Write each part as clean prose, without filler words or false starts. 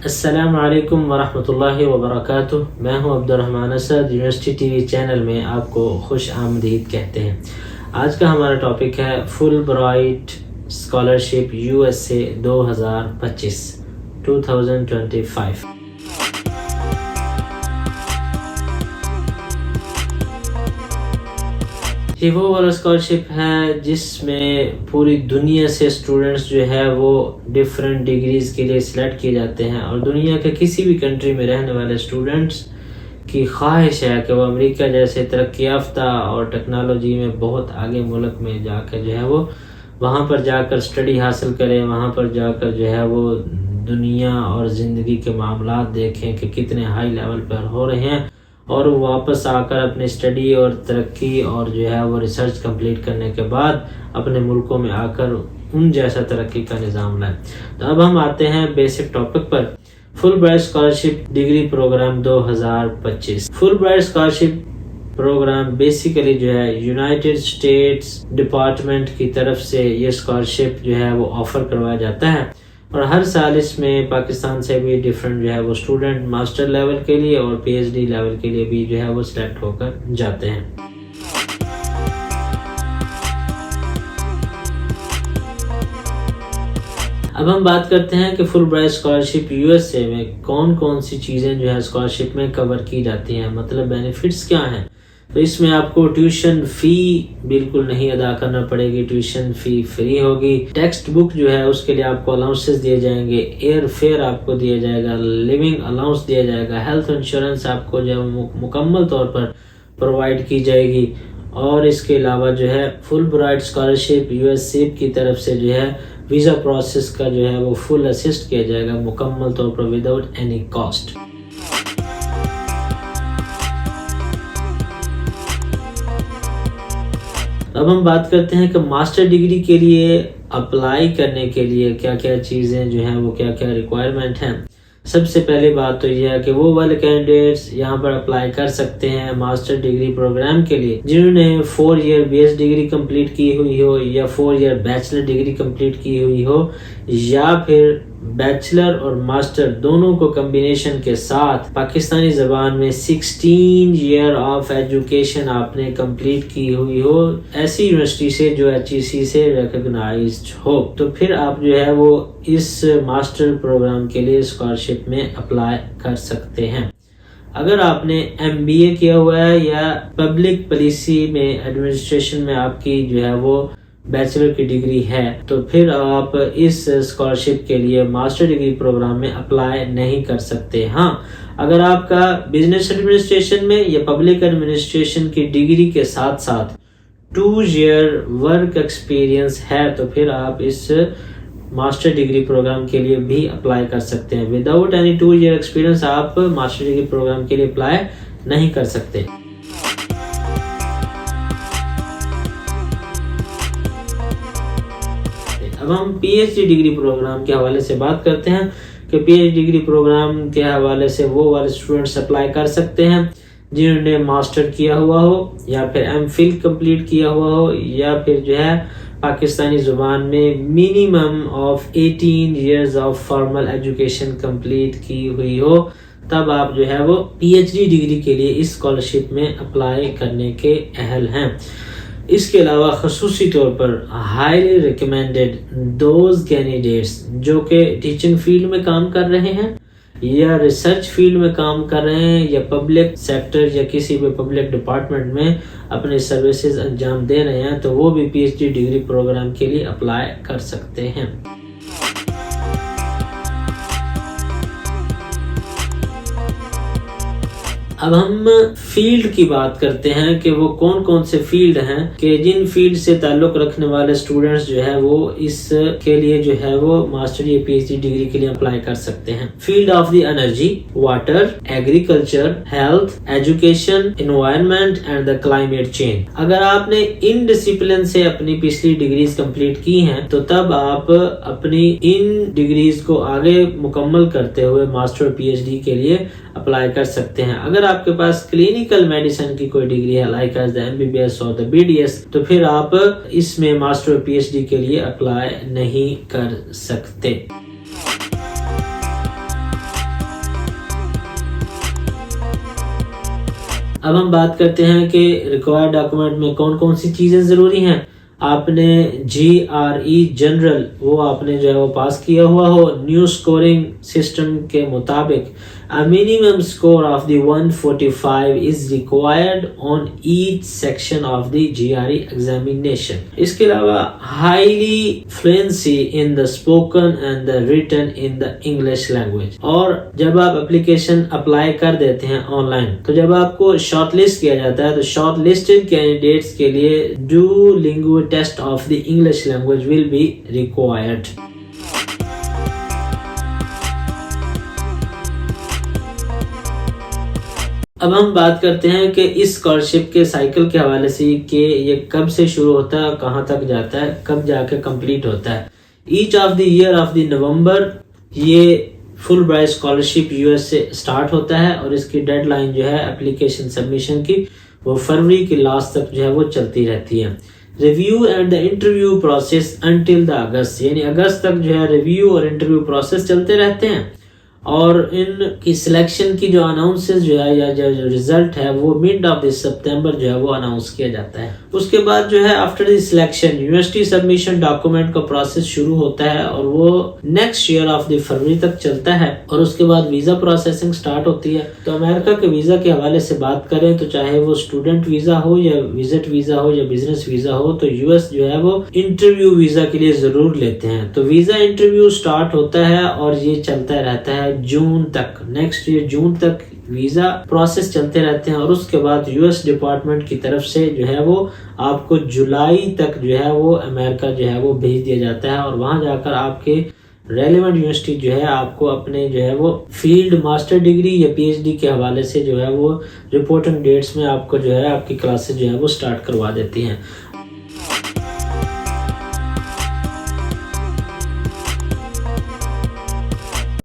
السلام علیکم ورحمۃ اللہ وبرکاتہ. میں ہوں عبدالرحمن اسد. یونیورسٹی ٹی وی چینل میں آپ کو خوش آمدید کہتے ہیں. آج کا ہمارا ٹاپک ہے Fulbright scholarship U S A 2025. یہ وہ والا اسکالرشپ ہے جس میں پوری دنیا سے اسٹوڈنٹس جو ہے وہ ڈفرینٹ ڈگریز کے لیے سلیکٹ کیے جاتے ہیں، اور دنیا کے کسی بھی کنٹری میں رہنے والے اسٹوڈنٹس کی خواہش ہے کہ وہ امریکہ جیسے ترقی یافتہ اور ٹیکنالوجی میں بہت آگے ملک میں جا کر جو ہے وہ وہاں پر جا کر اسٹڈی حاصل کریں، وہاں پر جا کر جو ہے وہ دنیا اور زندگی کے معاملات دیکھیں کہ کتنے ہائی لیول پر ہو رہے ہیں، اور واپس آ کر اپنی اسٹڈی اور ترقی اور جو ہے وہ ریسرچ کمپلیٹ کرنے کے بعد اپنے ملکوں میں آ کر ان جیسا ترقی کا نظام لائیں. تو اب ہم آتے ہیں بیسک ٹاپک پر. فل برائٹ اسکالرشپ ڈگری پروگرام 2025. فل برائٹ اسکالرشپ پروگرام بیسیکلی جو ہے یونائٹڈ اسٹیٹس ڈپارٹمنٹ کی طرف سے یہ اسکالرشپ جو ہے وہ آفر کروایا جاتا ہے، اور ہر سال اس میں پاکستان سے بھی ڈفرینٹ جو ہے وہ اسٹوڈنٹ ماسٹر لیول کے لیے اور پی ایچ ڈی لیول کے لیے بھی جو ہے وہ سلیکٹ ہو کر جاتے ہیں. اب ہم بات کرتے ہیں کہ Fulbright scholarship U S A میں کون کون سی چیزیں جو ہے اسکالرشپ میں کور کی جاتی ہیں، مطلب بینیفٹس کیا ہیں. تو اس میں آپ کو ٹیوشن فی بالکل نہیں ادا کرنا پڑے گی، ٹیوشن فی فری ہوگی. ٹیکسٹ بک جو ہے اس کے لیے آپ کو الاؤنسز دیے جائیں گے، ایئر فیئر آپ کو دیا جائے گا، لیونگ الاؤنس دیا جائے گا، ہیلتھ انشورنس آپ کو جو ہے مکمل طور پر پرووائڈ کی جائے گی. اور اس کے علاوہ جو ہے Fulbright scholarship U S A کی طرف سے جو ہے ویزا پروسیس کا جو ہے وہ فل اسسٹ کیا جائے گا مکمل طور پر وداؤٹ اینی کاسٹ. اب ہم بات کرتے ہیں کہ ماسٹر ڈگری کے لیے اپلائی کرنے کے لیے کیا کیا چیزیں جو ہیں وہ کیا کیا ریکوائرمنٹ ہیں. سب سے پہلی بات تو یہ ہے کہ وہ والے کینڈیڈیٹس یہاں پر اپلائی کر سکتے ہیں ماسٹر ڈگری پروگرام کے لیے جنہوں نے 4 year B S degree complete کی ہوئی ہو، یا 4 ایئر بیچلر ڈگری کمپلیٹ کی ہوئی ہو، یا پھر بیچلر اور ماسٹر دونوں کو کمبینیشن کے ساتھ پاکستانی زبان میں 16 ایئر آف ایجوکیشن آپ نے کمپلیٹ کی ہوئی ہو ایسی یونیورسٹی سے جو ایچ ای سی سے ریکگنائزڈ ہو. تو پھر آپ جو ہے وہ اس ماسٹر پروگرام کے لیے اسکالرشپ میں اپلائی کر سکتے ہیں. اگر آپ نے ایم بی اے کیا ہوا ہے یا پبلک پالیسی میں ایڈمنسٹریشن میں آپ کی جو ہے وہ بیچلر کی ڈگری ہے، تو پھر آپ اس اسکالرشپ کے لیے ماسٹر ڈگری پروگرام میں اپلائی نہیں کر سکتے. ہاں، اگر آپ کا بزنس ایڈمنسٹریشن میں یا پبلک ایڈمنسٹریشن کی ڈگری کے ساتھ ساتھ 2 ایئر ورک ایکسپیرینس ہے تو پھر آپ اس ماسٹر ڈگری پروگرام کے لیے بھی اپلائی کر سکتے ہیں. وداؤٹ اینی 2 ایئر ایکسپیرینس آپ ماسٹر ڈگری پروگرام کے لیے اپلائی نہیں کر سکتے. اب ہم P H D degree program کے حوالے سے بات کرتے ہیں کہ P H D degree program کے حوالے سے وہ والے اسٹوڈنٹس اپلائی کر سکتے ہیں جنہوں نے ماسٹر کیا ہوا ہو، یا پھر ایم فل کمپلیٹ کیا ہوا ہو، یا پھر جو ہے پاکستانی زبان میں minimum of 18 years of formal education complete کی ہوئی ہو. تب آپ جو ہے وہ پی ایچ ڈی ڈگری کے لیے اس اسکالرشپ میں اپلائی کرنے کے اہل ہیں. اس کے علاوہ خصوصی طور پر ہائیلی ریکمینڈڈ دوز کینڈیڈیٹس جو کہ ٹیچنگ فیلڈ میں کام کر رہے ہیں، یا ریسرچ فیلڈ میں کام کر رہے ہیں، یا پبلک سیکٹر یا کسی بھی پبلک ڈپارٹمنٹ میں اپنے سروسز انجام دے رہے ہیں، تو وہ بھی P H D degree program کے لیے اپلائی کر سکتے ہیں. اب ہم فیلڈ کی بات کرتے ہیں کہ وہ کون کون سے فیلڈ ہیں کہ جن فیلڈ سے تعلق رکھنے والے اسٹوڈنٹس جو ہے وہ اس کے لیے جو ہے وہ ماسٹر یا پی ایچ ڈی ڈگری کے لیے اپلائی کر سکتے ہیں. Field of the energy, water, agriculture, health, education, environment and the climate change. اگر آپ نے ان ڈسپلن سے اپنی پچھلی ڈگریز کمپلیٹ کی ہیں تو تب آپ اپنی ان ڈگریز کو آگے مکمل کرتے ہوئے ماسٹر پی ایچ ڈی کے لیے اپلائی کر سکتے ہیں. اگر آپ کے پاس کلینیکل میڈیسن کی کوئی ڈگری ہے like as the M B B S اور دا بی ڈی ایس، تو پھر آپ اس میں ماسٹر پی ایچ ڈی کے لیے اپلائی نہیں کر سکتے. اب ہم بات کرتے ہیں کہ ریکوائرڈ ڈاکومنٹ میں کون کون سی چیزیں ضروری ہیں. آپ نے GRE جنرل وہ آپ نے جو ہے وہ پاس کیا ہوا ہو. نیو اسکورنگ سسٹم کے مطابق a minimum score of the 145 is required on each section of the GRE examination. اس کے علاوہ highly fluency in the spoken and the written in the English language. اور جب آپ اپلیکیشن اپلائی کر دیتے ہیں آن لائن تو جب آپ کو شارٹ لسٹ کیا جاتا ہے تو شارٹ لسٹڈ کینڈیڈیٹس کے لیے Duolingo test of the English language will be required. اب ہم بات کرتے ہیں کہ اس اسکالرشپ کے سائیکل کے حوالے سے کہ یہ کب سے شروع ہوتا ہے، کہاں تک جاتا ہے، کب جا کے کمپلیٹ ہوتا ہے. Each of the year of the November یہ فل برائٹ اسکالرشپ US سے سٹارٹ ہوتا ہے اور اس کی ڈیڈ لائن جو ہے اپلیکیشن سبمیشن کی وہ فروری کی لاسٹ تک جو ہے وہ چلتی رہتی ہے. Review and the interview process until the August, یعنی اگست تک جو ہے ریویو اور انٹرویو پروسیس چلتے رہتے ہیں اور ان کی سلیکشن کی جو اناؤنسز جو ہے یا جو ریزلٹ ہے وہ مڈ آف دی سپتمبر جو ہے وہ اناؤنس کیا جاتا ہے. اس کے بعد جو ہے after the selection university submission document کا پروسیس شروع ہوتا ہے اور وہ نیکسٹ ایئر آف دی فروری تک چلتا ہے اور اس کے بعد ویزا پروسیسنگ سٹارٹ ہوتی ہے. تو امریکہ کے ویزا کے حوالے سے بات کریں تو چاہے وہ اسٹوڈنٹ ویزا ہو یا وزٹ ویزا ہو یا بزنس ویزا ہو تو US جو ہے وہ انٹرویو ویزا کے لیے ضرور لیتے ہیں. تو ویزا انٹرویو سٹارٹ ہوتا ہے اور یہ چلتا رہتا ہے جون تک، نیکسٹ ایئر جون تک ویزا پروسیس چلتے رہتے ہیں اور اس کے بعد US ڈپارٹمنٹ کی طرف سے جو ہے وہ آپ کو جولائی تک جو ہے وہ امریکہ جو ہے وہ بھیج دیا جاتا ہے اور وہاں جا کر آپ کے ریلیونٹ یونیورسٹی جو ہے آپ کو اپنے جو ہے وہ فیلڈ ماسٹر ڈگری یا PhD کے حوالے سے جو ہے وہ رپورٹنگ ڈیٹس میں آپ کو جو ہے آپ کی کلاسز جو ہے وہ سٹارٹ کروا دیتی ہیں.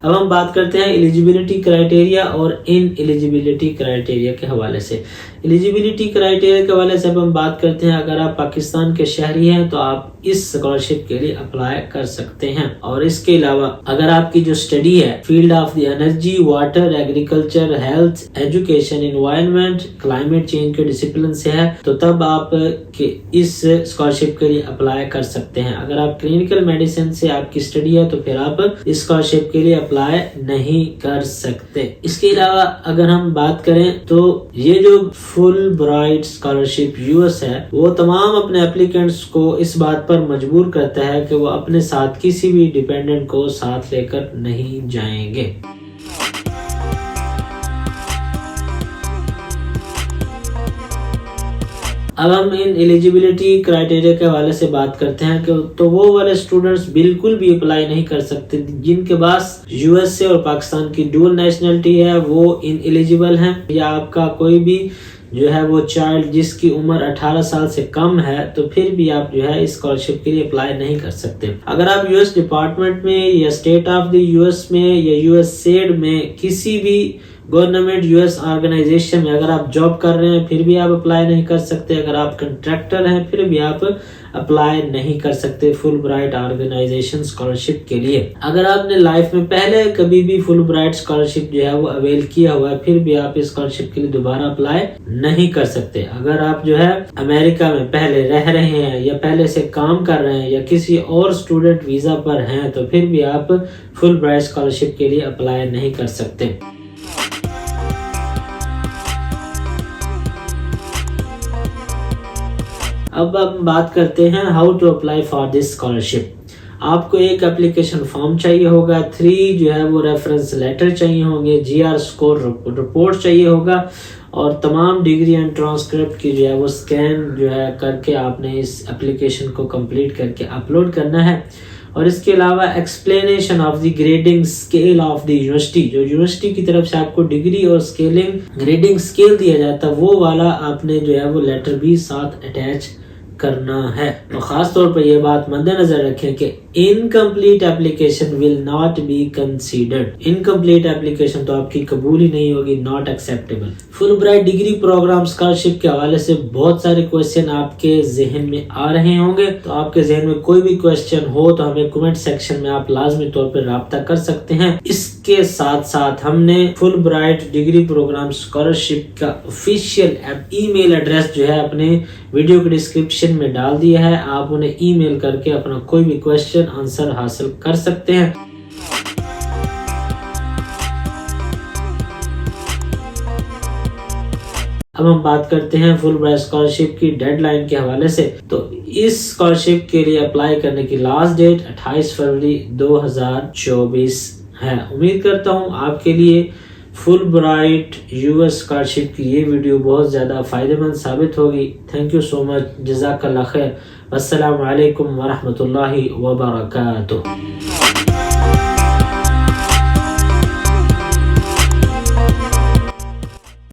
اب ہم بات کرتے ہیں ایلیجیبلٹی کرائیٹیریا اور ان ایلیجیبلٹی کرائیٹیریا کے حوالے سے. ایلیجیبلٹی کرائیٹیریا کے حوالے سے اب ہم بات کرتے ہیں اگر آپ پاکستان کے شہری ہیں تو آپ اس اسکالرشپ کے لیے اپلائی کر سکتے ہیں. اور اس کے علاوہ اگر آپ کی جو اسٹڈی ہے field of the energy, water, agriculture, health, education, environment, climate change کے ڈسپلن سے ہے تو تب آپ اس اسکالرشپ کے لیے اپلائی کر سکتے ہیں. اگر آپ کلینکل میڈیسن سے آپ کی اسٹڈی ہے تو پھر آپ اس اسکالرشپ کے لیے اپلائی نہیں کر سکتے. اس کے علاوہ اگر ہم بات کریں تو یہ جو فل برائٹ اسکالرشپ US ہے وہ تمام اپنے اپلیکینٹس کو اس بات پر مجبور کرتا ہے کہ وہ اپنے ساتھ کسی بھی ڈیپینڈنٹ کو ساتھ لے کر نہیں جائیں گے. اب ہم ان ایلیجیبلٹی کرائیٹیریا کے حوالے سے بات کرتے ہیں کہ تو وہ والے اسٹوڈنٹس بالکل بھی اپلائی نہیں کر سکتے جن کے پاس US سے اور پاکستان کی ڈول نیشنلٹی ہے، وہ ان ایلیجیبل ہیں. یا آپ کا کوئی بھی جو ہے وہ چائلڈ جس کی عمر 18 سال سے کم ہے تو پھر بھی آپ جو ہے اس اسکالرشپ کے لیے اپلائی نہیں کر سکتے. اگر آپ US ڈپارٹمنٹ میں یا اسٹیٹ آف دی US میں یا USAID میں کسی بھی گورنمنٹ US آرگنائزیشن میں اگر آپ جاب کر رہے ہیں پھر بھی آپ اپلائی نہیں کر سکتے. اگر آپ کنٹریکٹر ہیں پھر بھی آپ اپلائی نہیں کر سکتے فل برائٹ آرگنائزیشن اسکالرشپ کے لیے. اگر آپ نے لائف میں پہلے کبھی بھی فل برائٹ اسکالرشپ جو ہے وہ اویل کیا ہوا ہے پھر بھی آپ اس اسکالرشپ کے لیے دوبارہ اپلائی نہیں کر سکتے. اگر آپ جو ہے امریکہ میں پہلے رہ رہے ہیں یا پہلے سے کام کر رہے ہیں یا کسی اور اسٹوڈنٹ ویزا پر ہیں تو پھر بھی آپ فل برائٹ اسکالرشپ کے لیے اپلائی نہیں کر سکتے. اب ہم بات کرتے ہیں how to apply for this scholarship. آپ کو ایک اپلیکیشن فارم چاہیے ہوگا، 3 جو ہے وہ ریفرنس لیٹر چاہیے ہوں گے، GR اسکور رپورٹ چاہیے ہوگا اور تمام ڈگری اینڈ ٹرانسکرپٹ کی جو ہے وہ اسکین جو ہے کر کے آپ نے اس اپلیکیشن کو کمپلیٹ کر کے اپلوڈ کرنا ہے. اور اس کے علاوہ explanation of the grading scale of the university, جو یونیورسٹی کی طرف سے آپ کو ڈگری اور گریڈنگ اسکیل دیا جاتا ہے وہ والا آپ نے جو ہے وہ لیٹر بھی ساتھ اٹیچ کرنا ہے. تو خاص طور پر یہ بات مد نظر رکھیں کہ incomplete application will not be considered. incomplete application تو آپ کی قبول ہی نہیں ہوگی، not acceptable. Fulbright degree program scholarship کے حوالے سے بہت سارے کویسچن آپ کے ذہن میں آ رہے ہوں گے. تو آپ کے ذہن میں کوئی بھی کویسچن ہو تو ہمیں کمنٹ سیکشن میں آپ لازمی طور پر رابطہ کر سکتے ہیں. اس کے ساتھ ساتھ ہم نے فل برائٹ ڈگری پروگرام اسکالرشپ کا آفیشیل ای میل ایڈریس جو ہے اپنے ویڈیو کے ڈسکرپشن میں ڈال دیا ہے. آپ انہیں ای میل کر کے اپنا کوئی بھی کوشچن آنسر حاصل کر سکتے ہیں. اب ہم بات کرتے ہیں فل برائٹ اسکالرشپ کی ڈیڈ لائن کے حوالے سے. تو اس اسکالرشپ کے لیے اپلائی کرنے کی لاسٹ ڈیٹ 28 فروری 2024 ہے. امید کرتا ہوں آپ کے لیے فل برائٹ یو ایس اسکالرشپ کی یہ ویڈیو بہت زیادہ فائدہ مند ثابت ہوگی. تھینک یو سو مچ. جزاک اللہ خیر. السلام علیکم ورحمۃ اللہ وبرکاتہ.